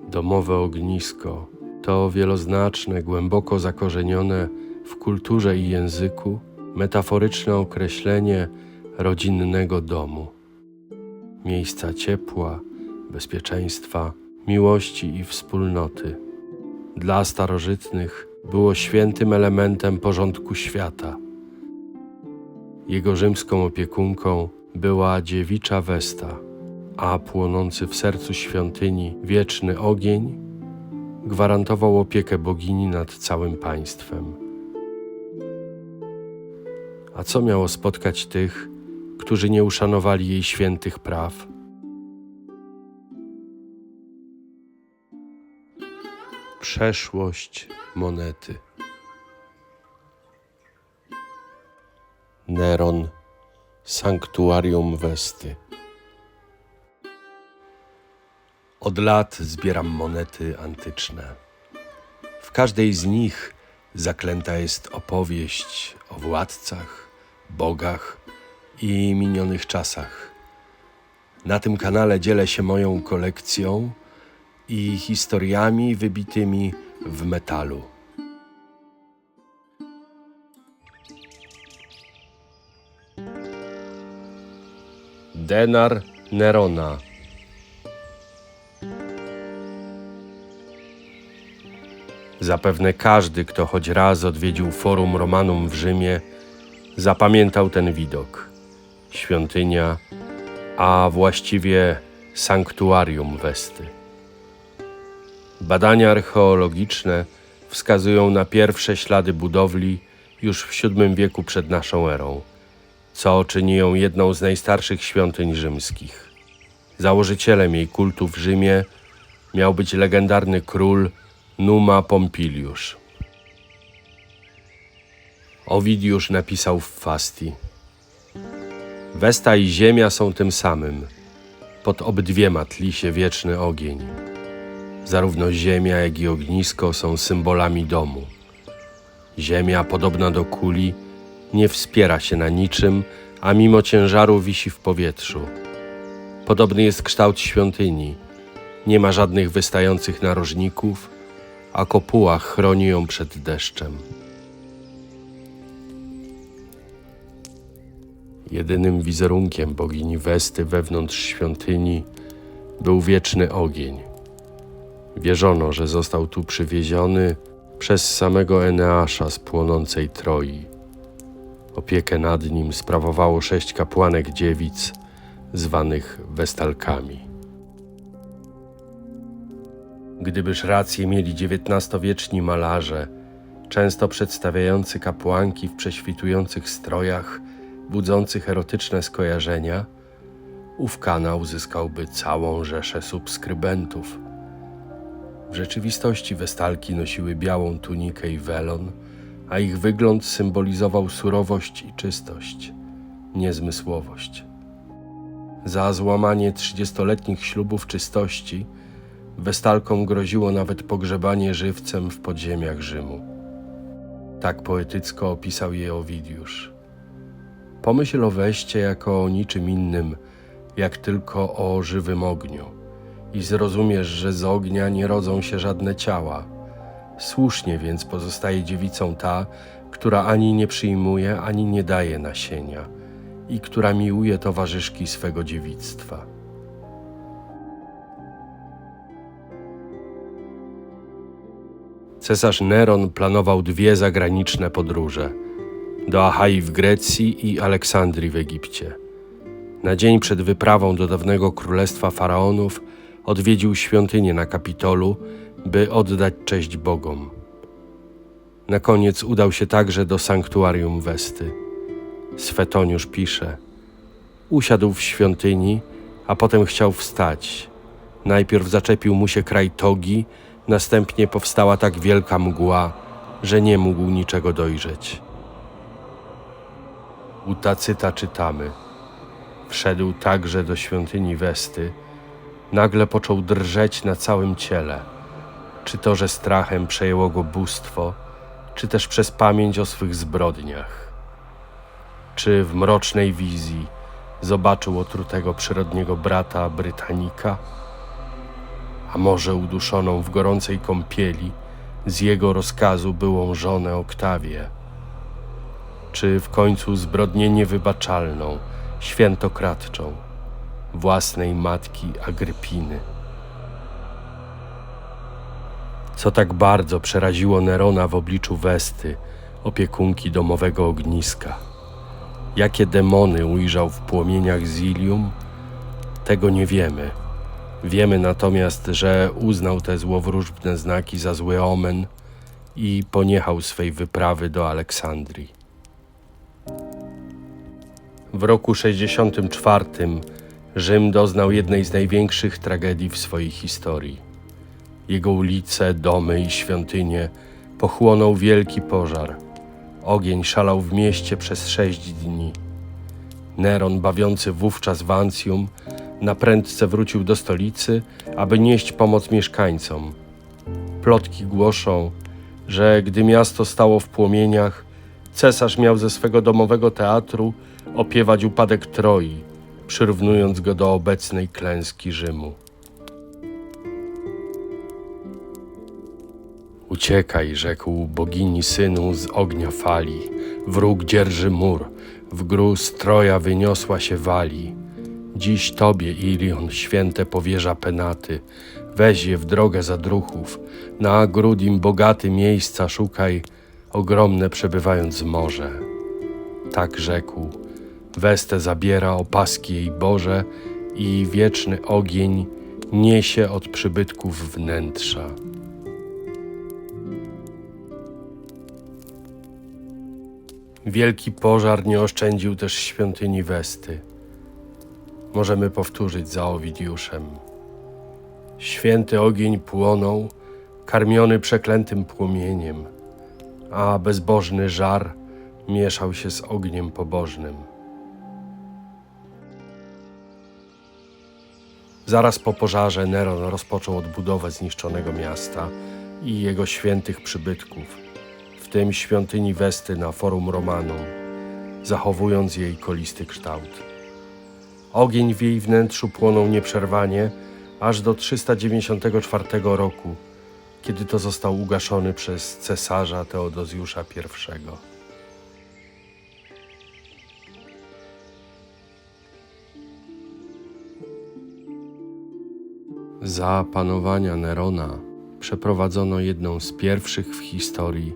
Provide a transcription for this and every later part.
Domowe ognisko to wieloznaczne, głęboko zakorzenione w kulturze i języku metaforyczne określenie rodzinnego domu. Miejsca ciepła, bezpieczeństwa, miłości i wspólnoty. Dla starożytnych było świętym elementem porządku świata. Jego rzymską opiekunką była dziewicza Vesta, a płonący w sercu świątyni wieczny ogień gwarantował opiekę bogini nad całym państwem. A co miało spotkać tych, którzy nie uszanowali jej świętych praw? Przeszłość monety. Neron, sanktuarium Vesty. Od lat zbieram monety antyczne. W każdej z nich zaklęta jest opowieść o władcach, bogach i minionych czasach. Na tym kanale dzielę się moją kolekcją i historiami wybitymi w metalu. Denar Nerona. Zapewne każdy, kto choć raz odwiedził Forum Romanum w Rzymie, zapamiętał ten widok. Świątynia, a właściwie sanktuarium Vesty. Badania archeologiczne wskazują na pierwsze ślady budowli już w VII wieku przed naszą erą, co czyni ją jedną z najstarszych świątyń rzymskich. Założycielem jej kultu w Rzymie miał być legendarny król Numa Pompiliusz. Ovidiusz napisał w Fasti: Vesta i ziemia są tym samym. Pod obydwiema tli się wieczny ogień. Zarówno ziemia, jak i ognisko są symbolami domu. Ziemia, podobna do kuli, nie wspiera się na niczym, a mimo ciężaru wisi w powietrzu. Podobny jest kształt świątyni. Nie ma żadnych wystających narożników, a kopuła chroni ją przed deszczem. Jedynym wizerunkiem bogini Vesty wewnątrz świątyni był wieczny ogień. Wierzono, że został tu przywieziony przez samego Eneasza z płonącej Troi. Opiekę nad nim sprawowało 6 kapłanek dziewic, zwanych Vestalkami. Gdybyż rację mieli XIX-wieczni malarze, często przedstawiający kapłanki w prześwitujących strojach, budzących erotyczne skojarzenia, ów kanał uzyskałby całą rzeszę subskrybentów. W rzeczywistości Vestalki nosiły białą tunikę i welon, a ich wygląd symbolizował surowość i czystość, nie zmysłowość. Za złamanie 30-letnich ślubów czystości Vestalkom groziło nawet pogrzebanie żywcem w podziemiach Rzymu. Tak poetycko opisał je Ovidiusz. Pomyśl o Veście jako o niczym innym, jak tylko o żywym ogniu, i zrozumiesz, że z ognia nie rodzą się żadne ciała. Słusznie więc pozostaje dziewicą ta, która ani nie przyjmuje, ani nie daje nasienia i która miłuje towarzyszki swego dziewictwa. Cesarz Neron planował 2 zagraniczne podróże do Achai w Grecji i Aleksandrii w Egipcie. Na dzień przed wyprawą do dawnego królestwa faraonów odwiedził świątynię na Kapitolu, by oddać cześć bogom. Na koniec udał się także do sanktuarium Vesty. Swetoniusz pisze: usiadł w świątyni, a potem chciał wstać. Najpierw zaczepił mu się kraj togi, następnie powstała tak wielka mgła, że nie mógł niczego dojrzeć. U Tacyta czytamy: wszedł także do świątyni Vesty, nagle począł drżeć na całym ciele. Czy to, że strachem przejęło go bóstwo, czy też przez pamięć o swych zbrodniach. Czy w mrocznej wizji zobaczył otrutego przyrodniego brata Brytanika? a może uduszoną w gorącej kąpieli, z jego rozkazu byłą żonę Oktawię? Czy w końcu zbrodnię niewybaczalną, świętokradczą, własnej matki Agrypiny? Co tak bardzo przeraziło Nerona w obliczu Westy, opiekunki domowego ogniska? Jakie demony ujrzał w płomieniach z Ilium? Tego nie wiemy. Wiemy natomiast, że uznał te złowróżbne znaki za zły omen i poniechał swej wyprawy do Aleksandrii. W roku 64 Rzym doznał jednej z największych tragedii w swojej historii. Jego ulice, domy i świątynie pochłonął wielki pożar. Ogień szalał w mieście przez 6 dni. Neron, bawiący wówczas w Ancjum, naprędce wrócił do stolicy, aby nieść pomoc mieszkańcom. Plotki głoszą, że gdy miasto stało w płomieniach, cesarz miał ze swego domowego teatru opiewać upadek Troi, przyrównując go do obecnej klęski Rzymu. Uciekaj, rzekł bogini synu z ognia fali, wróg dzierży mur, w gruz Troja wyniosła się wali. Dziś tobie, Ilion, święte powierza penaty, weź je w drogę zadruchów, na gród im bogaty miejsca szukaj, ogromne przebywając morze. Tak rzekł, Westę zabiera opaski jej Boże i wieczny ogień niesie od przybytków wnętrza. Wielki pożar nie oszczędził też świątyni Westy. Możemy powtórzyć za Owidiuszem. Święty ogień płonął, karmiony przeklętym płomieniem, a bezbożny żar mieszał się z ogniem pobożnym. Zaraz po pożarze Neron rozpoczął odbudowę zniszczonego miasta i jego świętych przybytków, w tym świątyni Westy na Forum Romanum, zachowując jej kolisty kształt. Ogień w jej wnętrzu płonął nieprzerwanie aż do 394 roku, kiedy to został ugaszony przez cesarza Teodozjusza I. Za panowania Nerona przeprowadzono jedną z pierwszych w historii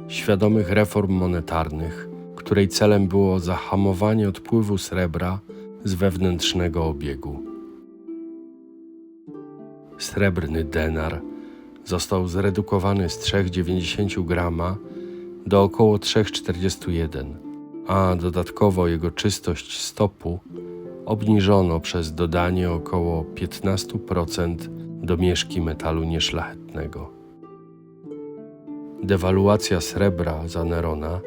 świadomych reform monetarnych, której celem było zahamowanie odpływu srebra z wewnętrznego obiegu. Srebrny denar został zredukowany z 3,90 grama do około 3,41, a dodatkowo jego czystość stopu obniżono przez dodanie około 15% domieszki metalu nieszlachetnego. Dewaluacja srebra za Nerona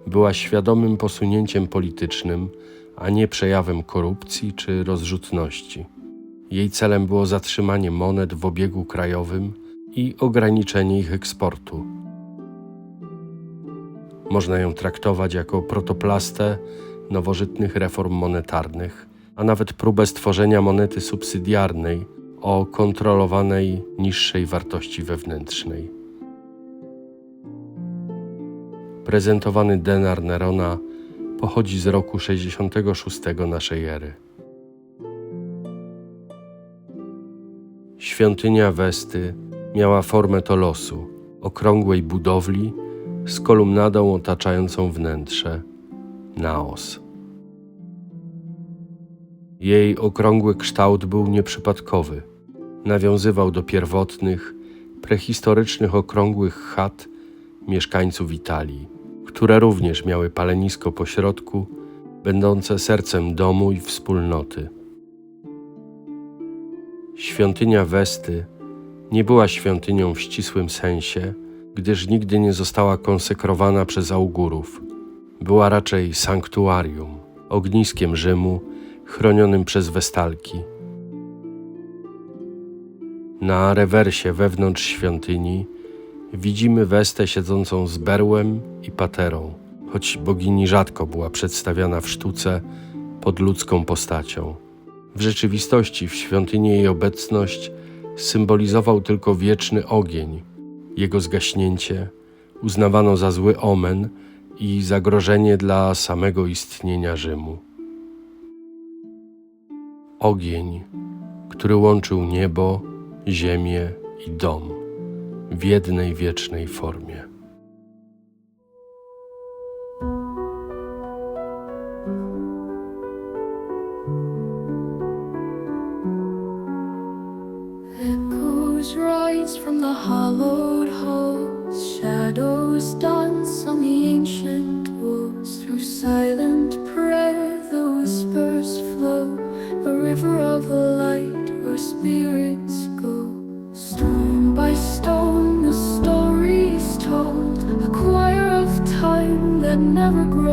była świadomym posunięciem politycznym, a nie przejawem korupcji czy rozrzutności. Jej celem było zatrzymanie monet w obiegu krajowym i ograniczenie ich eksportu. Można ją traktować jako protoplastę nowożytnych reform monetarnych, a nawet próbę stworzenia monety subsydiarnej o kontrolowanej niższej wartości wewnętrznej. Prezentowany denar Nerona pochodzi z roku 66 naszej ery. Świątynia Westy miała formę tolosu, okrągłej budowli z kolumnadą otaczającą wnętrze, naos. Jej okrągły kształt był nieprzypadkowy. Nawiązywał do pierwotnych, prehistorycznych okrągłych chat mieszkańców Italii, które również miały palenisko pośrodku, będące sercem domu i wspólnoty. Świątynia Westy nie była świątynią w ścisłym sensie, gdyż nigdy nie została konsekrowana przez augurów. Była raczej sanktuarium, ogniskiem Rzymu, chronionym przez westalki. Na rewersie wewnątrz świątyni widzimy Westę siedzącą z berłem i paterą, choć bogini rzadko była przedstawiana w sztuce pod ludzką postacią. W rzeczywistości w świątyni jej obecność symbolizował tylko wieczny ogień. Jego zgaśnięcie uznawano za zły omen i zagrożenie dla samego istnienia Rzymu. Ogień, który łączył niebo, ziemię i dom w jednej wiecznej formie. Echoes rise from the hollowed halls, shadows dance on the ancient walls. Through silent prayer the whispers flow, a river of light where spirits go. Stone by stone the story is told, a choir of time that never grows.